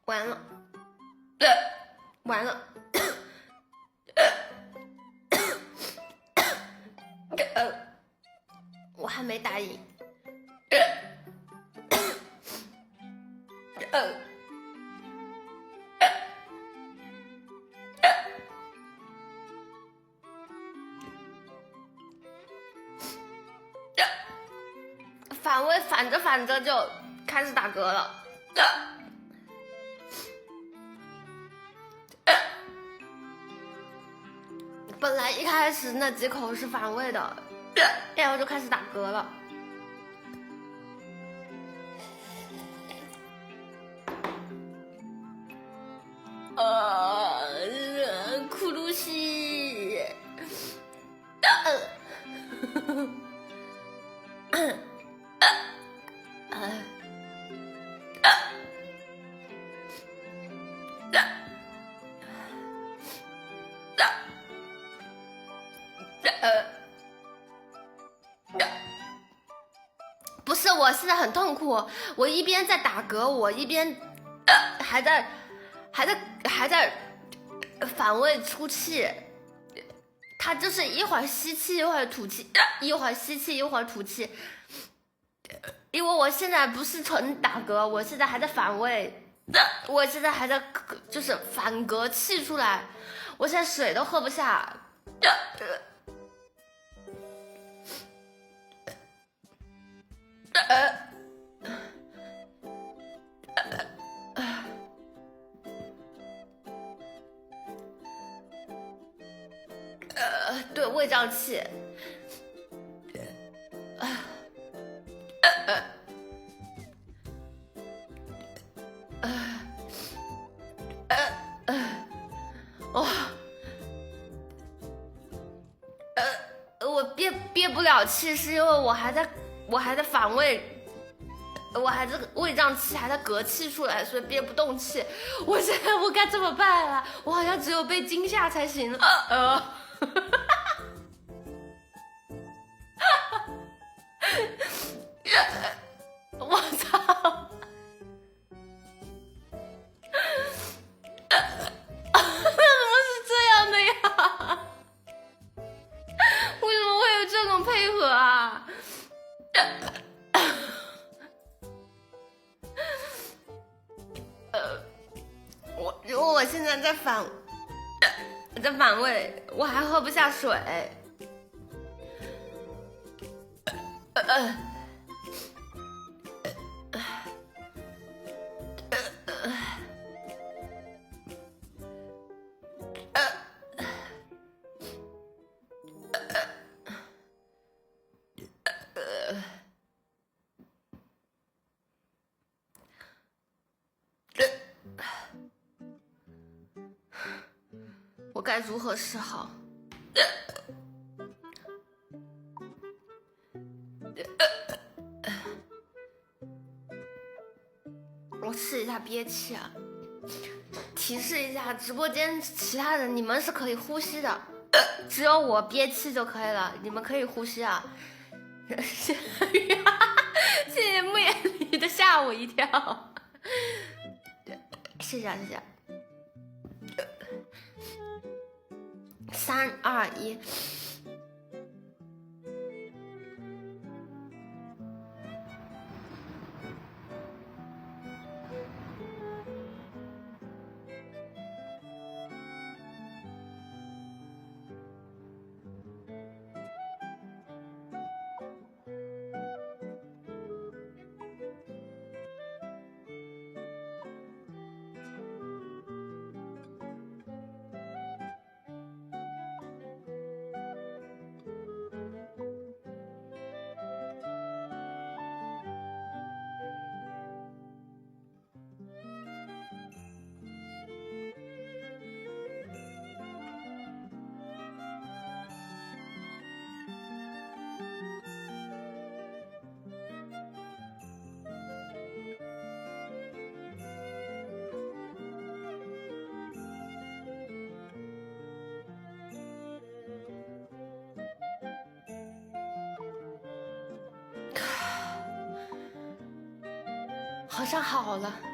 完了，完了，我还没打赢。反位反着反着就开始打嗝了。本来一开始那几口是反胃的，然后就开始打嗝了。库鲁西，不是，我现在很痛苦，我一边在打嗝，我一边还在反胃出气，它就是一会儿吸气一会儿吐气，一会儿吸气一会儿吐气，因为我现在不是纯打嗝，我现在还在反胃，我现在还在就是反嗝气出来，我现在水都喝不下。对，胃胀气。我憋不了气，是因为我还在反胃，我还在胃胀气，还在嗝气出来，所以憋不动气。我现在我该怎么办啊？我好像只有被惊吓才行了。我操！怎么是这样的呀？为什么会有这种配合啊？因为我现在在反胃，我还喝不下水。我该如何是好？我试一下憋气啊！提示一下，直播间其他人你们是可以呼吸的，只有我憋气就可以了，你们可以呼吸啊！谢谢木眼里的吓我一跳，谢谢谢谢。3、2、1。好像好了。